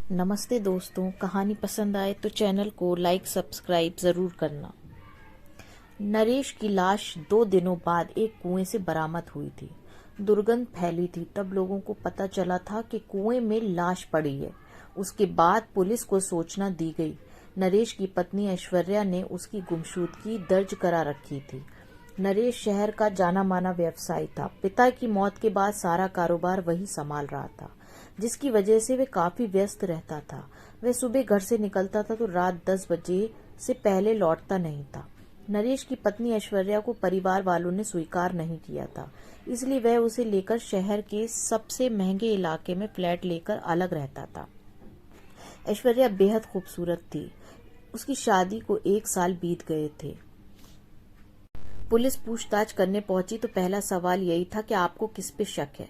नमस्ते दोस्तों, कहानी पसंद आए तो चैनल को लाइक सब्सक्राइब जरूर करना। नरेश की लाश 2 दिनों बाद एक कुएं से बरामद हुई थी। दुर्गंध फैली थी। तब लोगों को पता चला था कि कुएं में लाश पड़ी है। उसके बाद पुलिस को सूचना दी गई। नरेश की पत्नी ऐश्वर्या ने उसकी गुमशुदगी दर्ज करा रखी थी। नरेश शहर का जाना माना व्यवसायी था। पिता की मौत के बाद सारा कारोबार वही संभाल रहा था, जिसकी वजह से वे काफी व्यस्त रहता था। वह सुबह घर से निकलता था तो रात 10 बजे से पहले लौटता नहीं था। नरेश की पत्नी ऐश्वर्या को परिवार वालों ने स्वीकार नहीं किया था, इसलिए वह उसे लेकर शहर के सबसे महंगे इलाके में फ्लैट लेकर अलग रहता था। ऐश्वर्या बेहद खूबसूरत थी। उसकी शादी को 1 साल बीत गए थे। पुलिस पूछताछ करने पहुंची तो पहला सवाल यही था कि आपको किस पे शक है।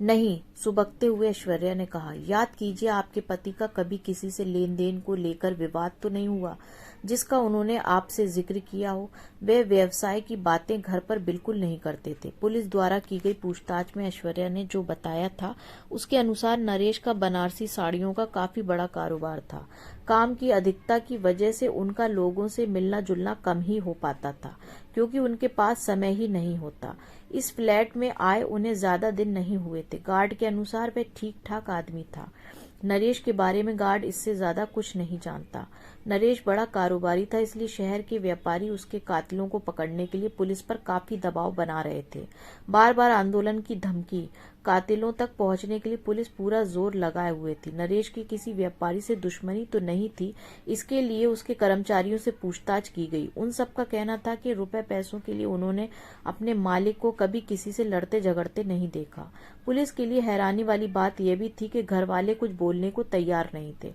नहीं, सुबकते हुए ऐश्वर्या ने कहा, याद कीजिए आपके पति का कभी किसी से लेन देन को लेकर विवाद तो नहीं हुआ जिसका उन्होंने आपसे जिक्र किया हो। वे व्यवसाय की बातें घर पर बिल्कुल नहीं करते थे। पुलिस द्वारा की गई पूछताछ में ऐश्वर्या ने जो बताया था उसके अनुसार नरेश का बनारसी साड़ियों का काफी बड़ा कारोबार था। काम की अधिकता की वजह से उनका लोगों से मिलना जुलना कम ही हो पाता था, क्योंकि उनके पास समय ही नहीं होता। इस फ्लैट में आए उन्हें ज्यादा दिन नहीं हुए थे। गार्ड के अनुसार वह ठीक ठाक आदमी था। नरेश के बारे में गार्ड इससे ज्यादा कुछ नहीं जानता। नरेश बड़ा कारोबारी था, इसलिए शहर के व्यापारी उसके कातिलों को पकड़ने के लिए पुलिस पर काफी दबाव बना रहे थे। बार बार आंदोलन की धमकी। कातिलों तक पहुंचने के लिए पुलिस पूरा जोर लगाए हुए थी। नरेश की किसी व्यापारी से दुश्मनी तो नहीं थी, इसके लिए उसके कर्मचारियों से पूछताछ की गई। उन सब का कहना था कि रुपए पैसों के लिए उन्होंने अपने मालिक को कभी किसी से लड़ते झगड़ते नहीं देखा। पुलिस के लिए हैरानी वाली बात यह भी थी कि घर वाले कुछ बोलने को तैयार नहीं थे।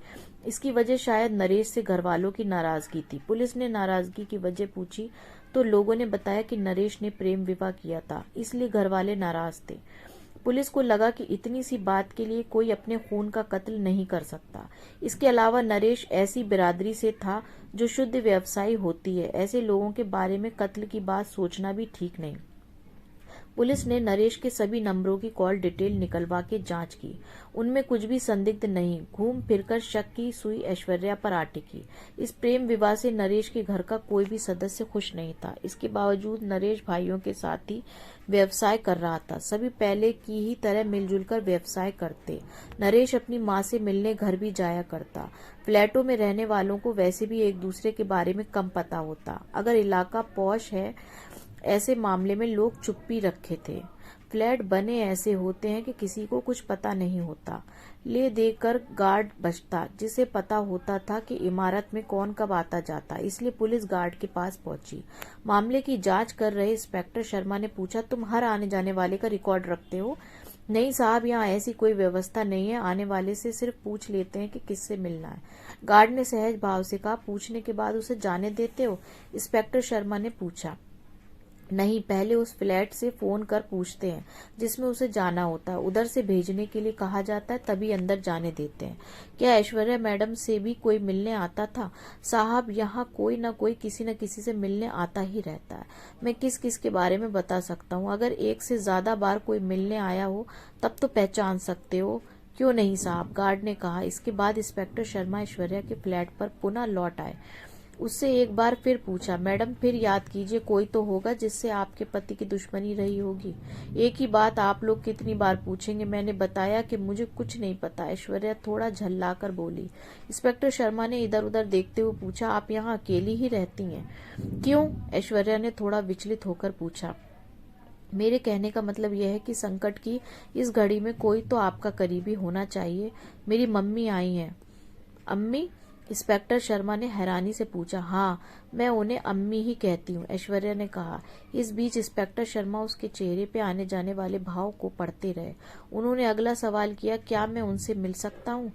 इसकी वजह शायद नरेश से घर वालों की नाराजगी थी। पुलिस ने नाराजगी की वजह पूछी तो लोगों ने बताया कि नरेश ने प्रेम विवाह किया था, इसलिए घर वाले नाराज थे। पुलिस को लगा कि इतनी सी बात के लिए कोई अपने खून का कत्ल नहीं कर सकता। इसके अलावा नरेश ऐसी बिरादरी से था जो शुद्ध व्यवसायी होती है। ऐसे लोगों के बारे में कत्ल की बात सोचना भी ठीक नहीं। पुलिस ने नरेश के सभी नंबरों की कॉल डिटेल निकलवा के जांच की। उनमें कुछ भी संदिग्ध नहीं। घूम फिरकर शक की सुई ऐश्वर्या पर आ टिकी। इस प्रेम विवाह से नरेश के घर का कोई भी सदस्य खुश नहीं था। इसके बावजूद नरेश भाइयों के साथ ही व्यवसाय कर रहा था। सभी पहले की ही तरह मिलजुल कर व्यवसाय करते। नरेश अपनी माँ से मिलने घर भी जाया करता। फ्लैटों में रहने वालों को वैसे भी एक दूसरे के बारे में कम पता होता। अगर इलाका पॉश है, ऐसे मामले में लोग चुप्पी रखे थे। फ्लैट बने ऐसे होते हैं कि किसी को कुछ पता नहीं होता। ले देकर गार्ड बचता, जिसे पता होता था कि इमारत में कौन कब आता जाता। इसलिए पुलिस गार्ड के पास पहुंची। मामले की जांच कर रहे इंस्पेक्टर शर्मा ने पूछा, तुम हर आने जाने वाले का रिकॉर्ड रखते हो? नहीं साहब, यहाँ ऐसी कोई व्यवस्था नहीं है। आने वाले से सिर्फ पूछ लेते हैं कि किससे मिलना है। गार्ड ने सहज भाव से कहा, पूछने के बाद उसे जाने देते हो? इंस्पेक्टर शर्मा ने पूछा। नहीं, पहले उस फ्लैट से फोन कर पूछते हैं जिसमें उसे जाना होता है। उधर से भेजने के लिए कहा जाता है, तभी अंदर जाने देते हैं। क्या ऐश्वर्या मैडम से भी कोई मिलने आता था? साहब, यहाँ कोई न कोई किसी न किसी से मिलने आता ही रहता है। मैं किस किस के बारे में बता सकता हूँ। अगर एक से ज्यादा बार कोई मिलने आया हो तब तो पहचान सकते हो। क्यों नहीं साहब, गार्ड ने कहा। इसके बाद इंस्पेक्टर शर्मा ऐश्वर्या के फ्लैट पर पुनः लौट आए। उससे एक बार फिर पूछा, मैडम फिर याद कीजिए, कोई तो होगा जिससे आपके पति की दुश्मनी रही होगी। एक ही बात आप लोग कितनी बार पूछेंगे? मैंने बताया कि मुझे कुछ नहीं पता। ऐश्वर्या थोड़ा झल्लाकर बोली। इंस्पेक्टर शर्मा ने इधर उधर देखते हुए पूछा, आप यहाँ अकेली ही रहती हैं? क्यों? ऐश्वर्या ने थोड़ा विचलित होकर पूछा। मेरे कहने का मतलब यह है कि संकट की इस घड़ी में कोई तो आपका करीबी होना चाहिए। मेरी मम्मी आई हैं। अम्मी? इंस्पेक्टर शर्मा ने हैरानी से पूछा। हाँ, मैं उन्हें अम्मी ही कहती हूँ, ऐश्वर्या ने कहा। इस बीच इंस्पेक्टर शर्मा उसके चेहरे पे आने जाने वाले भाव को पढ़ते रहे। उन्होंने अगला सवाल किया, क्या मैं उनसे मिल सकता हूँ?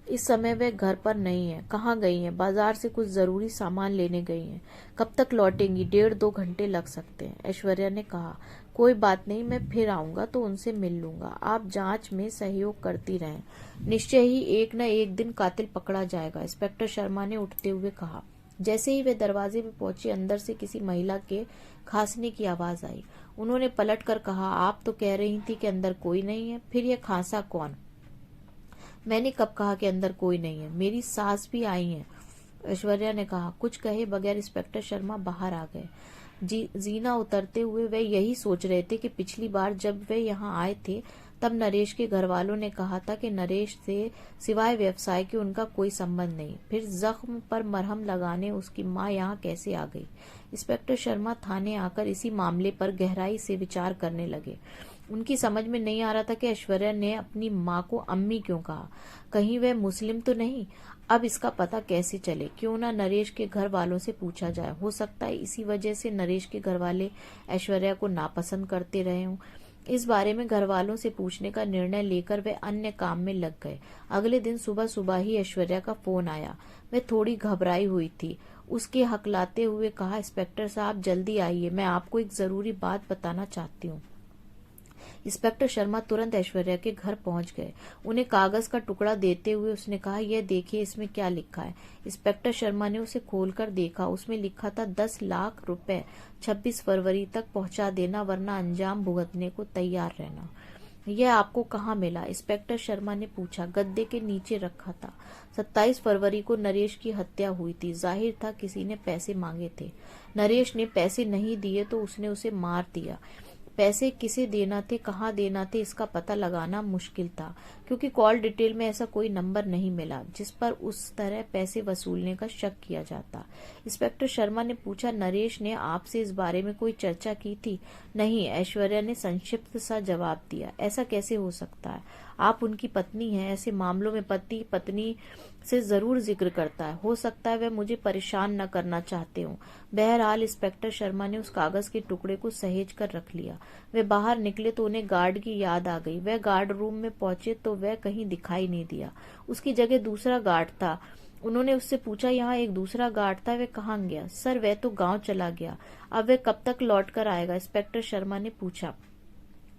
इस समय वे घर पर नहीं है। कहाँ गई हैं? बाजार से कुछ जरूरी सामान लेने गई हैं। कब तक लौटेंगी? 1.5-2 घंटे लग सकते हैं, ऐश्वर्या ने कहा। कोई बात नहीं, मैं फिर आऊंगा तो उनसे मिल लूंगा। आप जांच में सहयोग करती रहें। निश्चय ही एक न एक दिन कातिल पकड़ा जाएगा, इंस्पेक्टर शर्मा ने उठते हुए कहा। जैसे ही वे दरवाजे पे पहुंचे, अंदर से किसी महिला के खांसने की आवाज आई। उन्होंने पलट कर कहा, आप तो कह रही थी कि अंदर कोई नहीं है, फिर यह खांसा कौन? मैंने कब कहा कि अंदर कोई नहीं है? मेरी सास भी आई है, ऐश्वर्या ने कहा। कुछ कहे बगैर इंस्पेक्टर शर्मा बाहर आ गए। जीना उतरते हुए वे यही सोच रहे थे कि पिछली बार जब वे यहाँ आए थे तब नरेश के घर वालों ने कहा था कि नरेश से सिवाय व्यवसाय के उनका कोई संबंध नहीं। फिर जख्म पर मरहम लगाने उसकी माँ यहाँ कैसे आ गई? इंस्पेक्टर शर्मा थाने आकर इसी मामले पर गहराई से विचार करने लगे। उनकी समझ में नहीं आ रहा था कि ऐश्वर्या ने अपनी माँ को अम्मी क्यों कहा। कहीं वह मुस्लिम तो नहीं? अब इसका पता कैसे चले? क्यों ना नरेश के घर वालों से पूछा जाए। हो सकता है इसी वजह से नरेश के घर वाले ऐश्वर्या को नापसंद करते रहे हों। इस बारे में घर वालों से पूछने का निर्णय लेकर वे अन्य काम में लग गए। अगले दिन सुबह सुबह ही ऐश्वर्या का फोन आया। वह थोड़ी घबराई हुई थी। उसके हकलाते हुए कहा, इंस्पेक्टर साहब जल्दी आइए, मैं आपको एक जरूरी बात बताना चाहती हूँ। इंस्पेक्टर शर्मा तुरंत ऐश्वर्या के घर पहुंच गए। उन्हें कागज का टुकड़ा देते हुए उसने कहा, यह देखिए इसमें क्या लिखा है। इंस्पेक्टर शर्मा ने उसे खोलकर देखा। उसमें लिखा था 10 लाख रुपए 26 फरवरी तक पहुंचा देना, वरना अंजाम भुगतने को तैयार रहना। यह आपको कहाँ मिला? इंस्पेक्टर शर्मा ने पूछा। गद्दे के नीचे रखा था। 27 फरवरी को नरेश की हत्या हुई थी। जाहिर था किसी ने पैसे मांगे थे। नरेश ने पैसे नहीं दिए तो उसने उसे मार दिया। पैसे किसे देना थे, कहाँ देना थे, इसका पता लगाना मुश्किल था, क्योंकि कॉल डिटेल में ऐसा कोई नंबर नहीं मिला जिस पर उस तरह पैसे वसूलने का शक किया जाता। इंस्पेक्टर शर्मा ने पूछा, नरेश ने आपसे इस बारे में कोई चर्चा की थी? नहीं, ऐश्वर्या ने संक्षिप्त सा जवाब दिया। ऐसा कैसे हो सकता है? आप उनकी पत्नी हैं। ऐसे मामलों में पति पत्नी से जरूर जिक्र करता है। हो सकता है वह मुझे परेशान न करना चाहते हो। बहरहाल इंस्पेक्टर शर्मा ने उस कागज के टुकड़े को सहेज कर रख लिया। वे बाहर निकले तो उन्हें गार्ड की याद आ गई। वह गार्ड रूम में पहुंचे तो वह कहीं दिखाई नहीं दिया। उसकी जगह दूसरा गार्ड था। उन्होंने उससे पूछा, यहाँ एक दूसरा गार्ड था, वह कहाँ गया? सर वह तो गांव चला गया। अब वह कब तक लौट कर आएगा? इंस्पेक्टर शर्मा ने पूछा।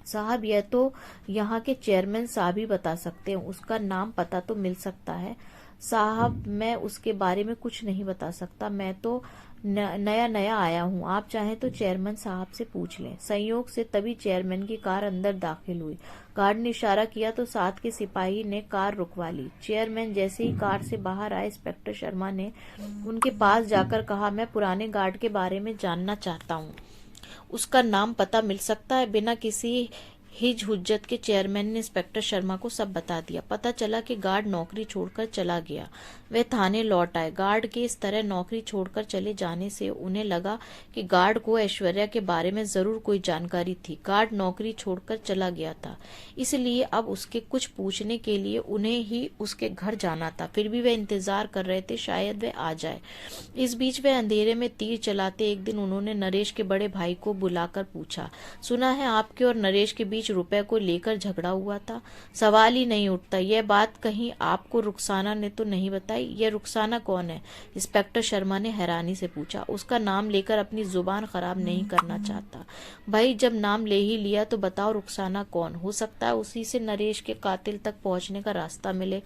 साहब यह तो यहाँ के चेयरमैन साहब ही बता सकते हैं। उसका नाम पता तो मिल सकता है। साहब मैं उसके बारे में कुछ नहीं बता सकता। मैं तो नया नया आया हूँ। आप चाहें तो चेयरमैन साहब से पूछ लें। संयोग से तभी चेयरमैन की कार अंदर दाखिल हुई। गार्ड ने इशारा किया तो साथ के सिपाही ने कार रुकवा ली। चेयरमैन जैसे ही कार से बाहर आए, इंस्पेक्टर शर्मा ने उनके पास जाकर कहा, मैं पुराने गार्ड के बारे में जानना चाहता हूँ। उसका नाम पता मिल सकता है? बिना किसी हिज हुज्जत के चेयरमैन ने इंस्पेक्टर शर्मा को सब बता दिया। पता चला कि गार्ड नौकरी छोड़कर चला गया। वे थाने लौट आए। गार्ड के इस तरह नौकरी छोड़कर चले जाने से उन्हें लगा कि गार्ड को ऐश्वर्या के बारे में जरूर कोई जानकारी थी। गार्ड नौकरी छोड़कर चला गया था, इसलिए अब उसके कुछ पूछने के लिए उन्हें ही उसके घर जाना था। फिर भी वे इंतजार कर रहे थे, शायद वे आ जाए। इस बीच वे अंधेरे में तीर चलाते एक दिन उन्होंने नरेश के बड़े भाई को बुलाकर पूछा, सुना है आपके और नरेश के बीच रुपए को लेकर झगड़ा हुआ था? सवाल ही नहीं उठता। यह बात कहीं आपको रुखसाना ने तो नहीं बताई? यह रुखसाना कौन है? इंस्पेक्टर शर्मा ने हैरानी से पूछा। उसका नाम लेकर अपनी जुबान खराब नहीं करना चाहता। भाई जब नाम ले ही लिया तो बताओ रुखसाना कौन? हो सकता है उसी से नरेश के कातिल तक पहुंचने का रास्ता मिले।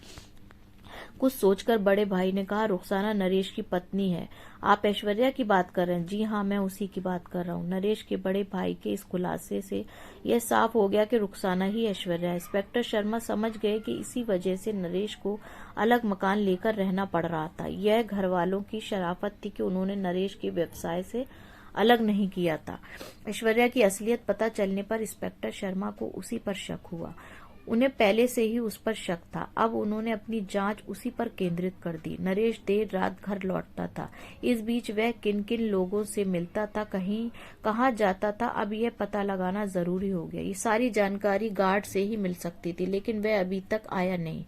कुछ सोचकर बड़े भाई ने कहा, रुखसाना नरेश की पत्नी है। आप ऐश्वर्या की बात कर रहे हैं? जी हाँ, मैं उसी की बात कर रहा हूँ। नरेश के बड़े भाई के इस खुलासे से यह साफ हो गया कि रुखसाना ही ऐश्वर्या है। इंस्पेक्टर शर्मा समझ गए कि इसी वजह से नरेश को अलग मकान लेकर रहना पड़ रहा था। यह घर वालों की शराफत थी कि उन्होंने नरेश के व्यवसाय से अलग नहीं किया था। ऐश्वर्या की असलियत पता चलने पर इंस्पेक्टर शर्मा को उसी पर शक हुआ। उन्हें पहले से ही उस पर शक था। अब उन्होंने अपनी जांच उसी पर केंद्रित कर दी। नरेश देर रात घर लौटता था। इस बीच वह किन किन लोगों से मिलता था, कहाँ जाता था, अब यह पता लगाना जरूरी हो गया। ये सारी जानकारी गार्ड से ही मिल सकती थी, लेकिन वह अभी तक आया नहीं।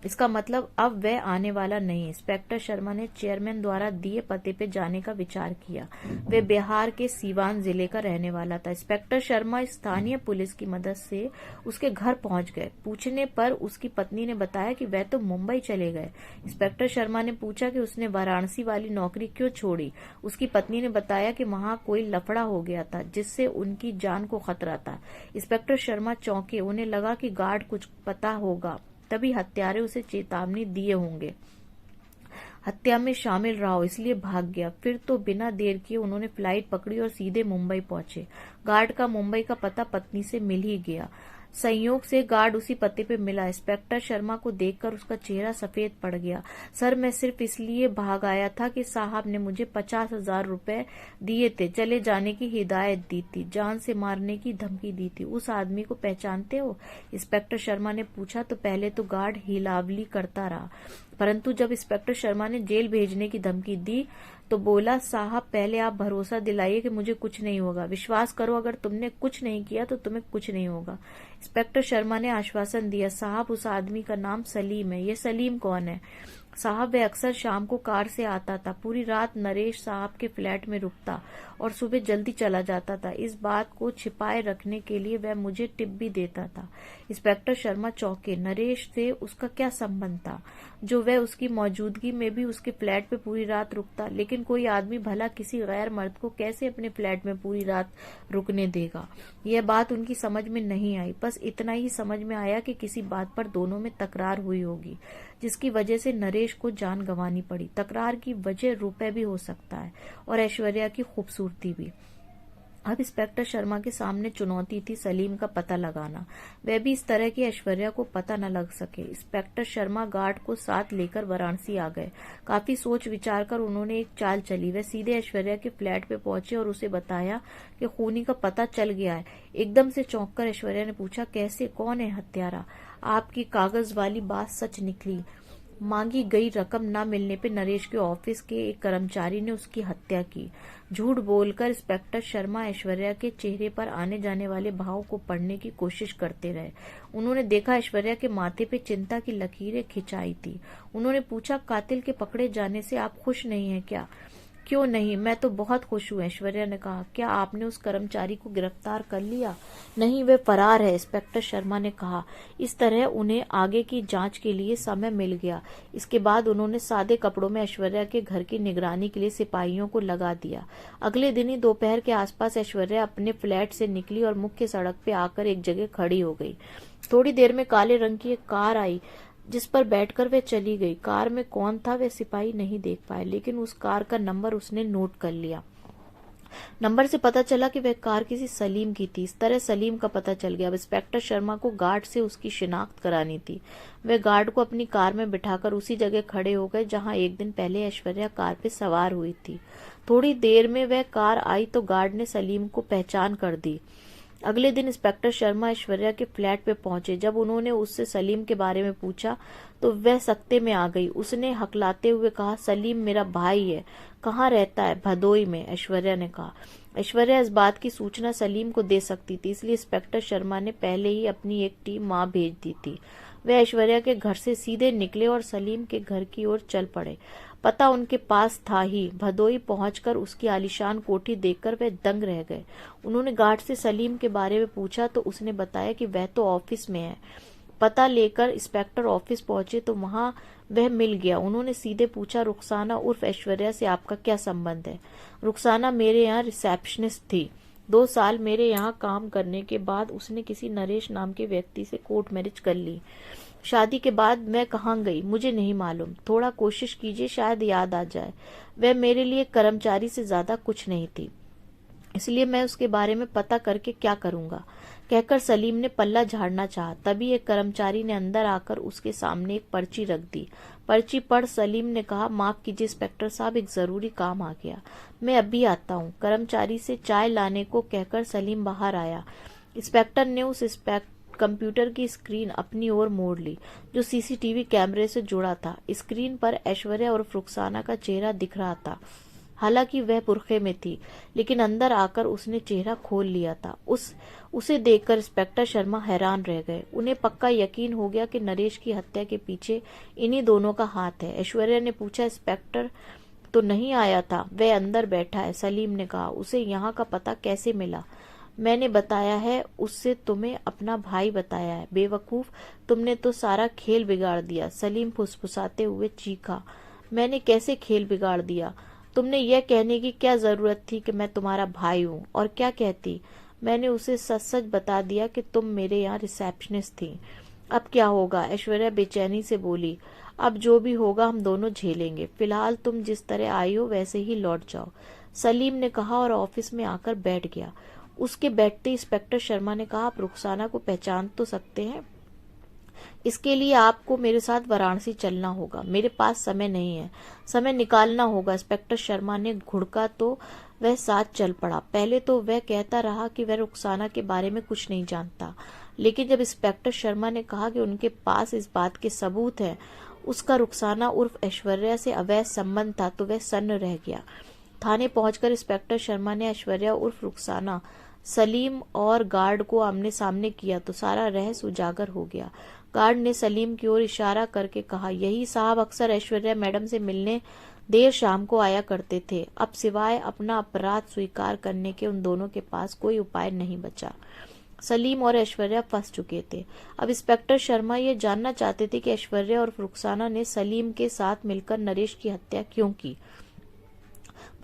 इसका मतलब अब वह आने वाला नहीं। इंस्पेक्टर शर्मा ने चेयरमैन द्वारा दिए पते पे जाने का विचार किया। वे बिहार के सीवान जिले का रहने वाला था। इंस्पेक्टर शर्मा स्थानीय पुलिस की मदद से उसके घर पहुंच गए। पूछने पर उसकी पत्नी ने बताया कि वह तो मुंबई चले गए। इंस्पेक्टर शर्मा ने पूछा कि उसने वाराणसी वाली नौकरी क्यों छोड़ी। उसकी पत्नी ने बताया कि वहां कोई लफड़ा हो गया था जिससे उनकी जान को खतरा था। इंस्पेक्टर शर्मा चौंके। उन्हें लगा कि गार्ड कुछ पता होगा, तभी हत्यारे उसे चेतावनी दिए होंगे। हत्या में शामिल रहा हो, इसलिए भाग गया। फिर तो बिना देर किए उन्होंने फ्लाइट पकड़ी और सीधे मुंबई पहुंचे। गार्ड का मुंबई का पता पत्नी से मिल ही गया। संयोग से गार्ड उसी पते पे मिला। इंस्पेक्टर शर्मा को देखकर उसका चेहरा सफेद पड़ गया। सर, मैं सिर्फ इसलिए भाग आया था कि साहब ने मुझे 50,000 रुपए दिए थे, चले जाने की हिदायत दी थी, जान से मारने की धमकी दी थी। उस आदमी को पहचानते हो? इंस्पेक्टर शर्मा ने पूछा। तो पहले तो गार्ड हिलावली करता रहा, परंतु जब इंस्पेक्टर शर्मा ने जेल भेजने की धमकी दी तो बोला, साहब पहले आप भरोसा दिलाइए कि मुझे कुछ नहीं होगा। विश्वास करो, अगर तुमने कुछ नहीं किया तो तुम्हें कुछ नहीं होगा। इंस्पेक्टर शर्मा ने आश्वासन दिया। साहब, उस आदमी का नाम सलीम है। ये सलीम कौन है? साहब, वह अक्सर शाम को कार से आता था, पूरी रात नरेश साहब के फ्लैट में रुकता और सुबह जल्दी चला जाता था। इस बात को छिपाए रखने के लिए वह मुझे टिप भी देता था। इंस्पेक्टर शर्मा चौंके। नरेश से उसका क्या संबंध था जो वह उसकी मौजूदगी में भी उसके फ्लैट पे पूरी रात रुकता? लेकिन कोई आदमी भला किसी गैर मर्द को कैसे अपने फ्लैट में पूरी रात रुकने देगा? यह बात उनकी समझ में नहीं आई। बस इतना ही समझ में आया कि किसी बात पर दोनों में तकरार हुई होगी, जिसकी वजह से नरेश को जान गंवानी पड़ी। तकरार की वजह रुपए भी हो सकता है और ऐश्वर्या की खूबसूरती भी। अब इंस्पेक्टर शर्मा के सामने चुनौती थी सलीम का पता लगाना, वह भी इस तरह की ऐश्वर्या को पता न लग सके। इंस्पेक्टर शर्मा गार्ड को साथ लेकर वाराणसी आ गए। काफी सोच विचार कर उन्होंने एक चाल चली। वह सीधे ऐश्वर्या के फ्लैट पे पहुंचे और उसे बताया कि खूनी का पता चल गया है। एकदम से चौंककर ऐश्वर्या ने पूछा, कैसे? कौन है हत्यारा? आपकी कागज वाली बात सच निकली। मांगी गई रकम न मिलने पर नरेश के ऑफिस के एक कर्मचारी ने उसकी हत्या की। झूठ बोलकर इंस्पेक्टर शर्मा ऐश्वर्या के चेहरे पर आने जाने वाले भाव को पढ़ने की कोशिश करते रहे। उन्होंने देखा ऐश्वर्या के माथे पे चिंता की लकीरें खिंचाई थी। उन्होंने पूछा, कातिल के पकड़े जाने से आप खुश नहीं हैं क्या? क्यों नहीं, मैं तो बहुत खुश हूँ, ऐश्वर्या ने कहा। क्या आपने उस कर्मचारी को गिरफ्तार कर लिया? नहीं, वे फरार है, इंस्पेक्टर शर्मा ने कहा। इस तरह उन्हें आगे की जांच के लिए समय मिल गया। इसके बाद उन्होंने सादे कपड़ों में ऐश्वर्या के घर की निगरानी के लिए सिपाहियों को लगा दिया। अगले दिन ही दोपहर के आसपास ऐश्वर्या अपने फ्लैट से निकली और मुख्य सड़क पे आकर एक जगह खड़ी हो गई। थोड़ी देर में काले रंग की एक कार आई, जिस पर बैठकर वह चली गई। कार में कौन था वह सिपाही नहीं देख पाए, लेकिन उस कार का नंबर उसने नोट कर लिया। नंबर से पता चला कि वह कार किसी सलीम की थी। इस तरह सलीम का पता चल गया। अब इंस्पेक्टर शर्मा को गार्ड से उसकी शिनाख्त करानी थी। वे गार्ड को अपनी कार में बिठाकर उसी जगह खड़े हो गए जहां एक दिन पहले ऐश्वर्या कार पे सवार हुई थी। थोड़ी देर में वह कार आई तो गार्ड ने सलीम को पहचान कर दी। अगले दिन इंस्पेक्टर शर्मा ऐश्वर्या के फ्लैट पे पहुंचे। जब उन्होंने उससे सलीम के बारे में पूछा तो वह सकते में आ गई। उसने हकलाते हुए कहा, सलीम मेरा भाई है। कहाँ रहता है? भदोई में, ऐश्वर्या ने कहा। ऐश्वर्या इस बात की सूचना सलीम को दे सकती थी, इसलिए इंस्पेक्टर शर्मा ने पहले ही अपनी एक टीम वहां भेज दी थी। वे ऐश्वर्या के घर से सीधे निकले और सलीम के घर की ओर चल पड़े। पता उनके पास था ही। भदोई पहुंचकर उसकी आलीशान कोठी देखकर वे दंग रह गए। उन्होंने गार्ड से सलीम के बारे में पूछा तो उसने बताया कि वह तो ऑफिस में है। पता लेकर इंस्पेक्टर ऑफिस पहुंचे तो वहां वह मिल गया। उन्होंने सीधे पूछा, रुखसाना उर्फ ऐश्वर्या से आपका क्या संबंध है? रुखसाना मेरे यहाँ रिसेप्शनिस्ट थी। 2 साल मेरे यहाँ काम करने के बाद उसने किसी नरेश नाम के व्यक्ति से कोर्ट मैरिज कर ली। शादी के बाद मैं कहाँ गई मुझे नहीं मालूम। थोड़ा कोशिश कीजिए, शायद याद आ जाए। वह मेरे लिए कर्मचारी से ज्यादा कुछ नहीं थी, इसलिए मैं उसके बारे में पता करके क्या करूंगा? कहकर सलीम ने पल्ला झाड़ना चाहा। तभी एक कर्मचारी ने अंदर आकर उसके सामने एक पर्ची रख दी। पर्ची पढ़ सलीम ने कहा, माफ कीजिए इंस्पेक्टर साहब, एक जरूरी काम आ गया, मैं अभी आता हूँ। कर्मचारी से चाय लाने को कहकर सलीम बाहर आया। इंस्पेक्टर ने उस कंप्यूटर की स्क्रीन अपनी ओर मोड़ ली जो सीसीटीवी कैमरे से जुड़ा था। स्क्रीन पर ऐश्वर्या और रुखसाना का चेहरा दिख रहा था। हालांकि वह बुर्खे में थी, लेकिन अंदर आकर उसने चेहरा खोल लिया था। उसे देखकर इंस्पेक्टर शर्मा हैरान रह गए। उन्हें पक्का यकीन हो गया कि नरेश की हत्या के पीछे इन्हीं दोनों का हाथ है। ऐश्वर्या ने पूछा, इंस्पेक्टर तो नहीं आया था? वह अंदर बैठा है, सलीम ने कहा। उसे यहाँ का पता कैसे मिला? मैंने बताया है, उससे तुम्हें अपना भाई बताया है। बेवकूफ, तुमने तो सारा खेल बिगाड़ दिया, सलीम फुसफुसाते हुए चीखा। मैंने कैसे खेल बिगाड़ दिया? तुमने यह कहने की क्या जरूरत थी कि मैं तुम्हारा भाई हूँ? और क्या कहती? मैंने उसे सच सच बता दिया कि तुम मेरे यहाँ रिसेप्शनिस्ट थी। अब क्या होगा? ऐश्वर्या बेचैनी से बोली। अब जो भी होगा हम दोनों झेलेंगे। फिलहाल तुम जिस तरह आई हो वैसे ही लौट जाओ, सलीम ने कहा और ऑफिस में आकर बैठ गया। उसके बैठते इंस्पेक्टर शर्मा ने कहा, आप रुखसाना को पहचान तो सकते हैं? इसके लिए आपको मेरे साथ वाराणसी चलना होगा। मेरे पास समय नहीं है, समय निकालना होगा। इंस्पेक्टर शर्मा ने घुड़का तो वह साथ चल पड़ा। पहले तो वह कहता रहा कि वह रुखसाना के बारे में कुछ नहीं जानता, लेकिन जब इंस्पेक्टर शर्मा ने कहा कि उनके पास इस बात के सबूत हैं, उसका रुखसाना उर्फ ऐश्वर्या से अवैध संबंध था, तो वह सन्न रह गया। थाने पहुंचकर इंस्पेक्टर शर्मा ने ऐश्वर्या उर्फ रुखसाना, सलीम और गार्ड को आमने सामने किया तो सारा रहस्य उजागर हो गया। गार्ड ने सलीम की ओर इशारा करके कहा, यही साहब अक्सर ऐश्वर्या मैडम से मिलने देर शाम को आया करते थे। अब सिवाय अपना अपराध स्वीकार करने के उन दोनों के पास कोई उपाय नहीं बचा। सलीम और ऐश्वर्या फंस चुके थे। अब इंस्पेक्टर शर्मा ये जानना चाहते थे कि ऐश्वर्या और रुखसाना ने सलीम के साथ मिलकर नरेश की हत्या क्यों की।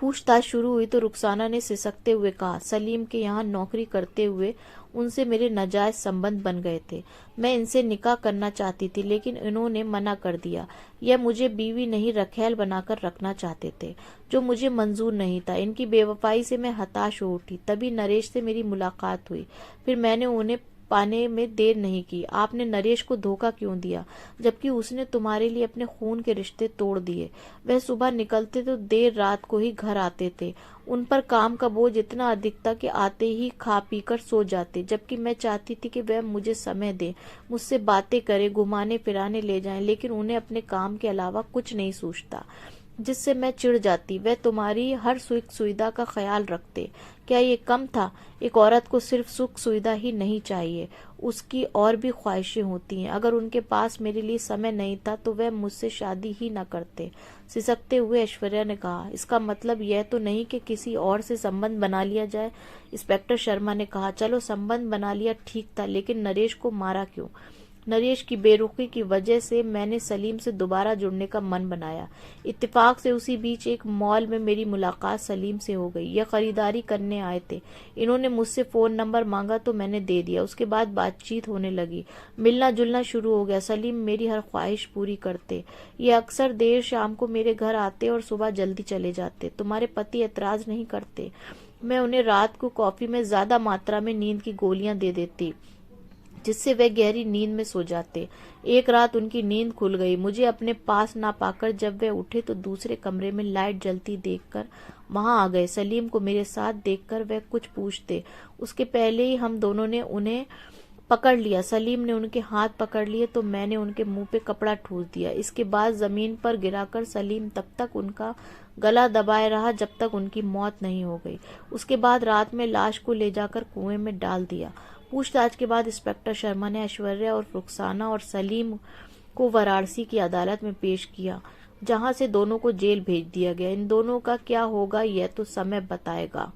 पूछताछ शुरू हुई तो रुखसाना ने सिसकते हुए कहा, सलीम के यहाँ नौकरी करते हुए उनसे मेरे नाजायज संबंध बन गए थे। मैं इनसे निकाह करना चाहती थी, लेकिन इन्होंने मना कर दिया। यह मुझे बीवी नहीं रखैल बनाकर रखना चाहते थे, जो मुझे मंजूर नहीं था। इनकी बेवफाई से मैं हताश हो उठी। तभी नरेश से मेरी मुलाकात हुई। फिर मैंने उन्हें पाने में देर नहीं की। आपने नरेश को धोखा क्यों दिया, जबकि उसने तुम्हारे लिए अपने खून के रिश्ते तोड़ दिए। वह सुबह निकलते तो देर रात को ही घर आते थे। उन पर काम का बोझ इतना अधिक था कि आते ही खा पी कर सो जाते, जबकि मैं चाहती थी कि वह मुझे समय दें, मुझसे बातें करें, घुमाने फिराने ले जाएं, लेकिन उन्हें अपने काम के अलावा कुछ नहीं सूझता, जिससे मैं चिढ़ जाती। वह तुम्हारी हर सुख सुविधा का ख्याल रखते। क्या ये कम था? एक औरत को सिर्फ सुख सुविधा ही नहीं चाहिए, उसकी और भी ख्वाहिशें होती हैं। अगर उनके पास मेरे लिए समय नहीं था तो वह मुझसे शादी ही न करते। सिसकते हुए ऐश्वर्या ने कहा, इसका मतलब यह तो नहीं कि किसी और से संबंध बना लिया जाए? इंस्पेक्टर शर्मा ने कहा, चलो संबंध बना लिया ठीक था, लेकिन नरेश को मारा क्यों? नरेश की बेरुखी की वजह से मैंने सलीम से दोबारा जुड़ने का मन बनाया। इत्तेफाक से उसी बीच एक मॉल में मेरी मुलाकात सलीम से हो गई। यह खरीदारी करने आए थे। इन्होंने मुझसे फोन नंबर मांगा तो मैंने दे दिया। उसके बाद बातचीत होने लगी, मिलना जुलना शुरू हो गया। सलीम मेरी हर ख्वाहिश पूरी करते। ये अक्सर देर शाम को मेरे घर आते और सुबह जल्दी चले जाते। तुम्हारे पति एतराज नहीं करते? मैं उन्हें रात को कॉफी में ज्यादा मात्रा में नींद की गोलियां दे देती, जिससे वे गहरी नींद में सो जाते। एक रात उनकी नींद खुल गई। मुझे अपने पास ना पाकर जब वे उठे तो दूसरे कमरे में लाइट जलती देखकर वहां आ गए। सलीम को मेरे साथ देखकर वे कुछ पूछते, उसके पहले ही हम दोनों ने उन्हें पकड़ लिया। सलीम ने उनके हाथ पकड़ लिए तो मैंने उनके मुंह पे कपड़ा ठूस दिया। इसके बाद जमीन पर गिराकर सलीम तब तक उनका गला दबाए रहा जब तक उनकी मौत नहीं हो गई। उसके बाद रात में लाश को ले जाकर कुएं में डाल दिया। पूछताछ के बाद इंस्पेक्टर शर्मा ने ऐश्वर्या और रुखसाना और सलीम को वाराणसी की अदालत में पेश किया, जहां से दोनों को जेल भेज दिया गया। इन दोनों का क्या होगा यह तो समय बताएगा।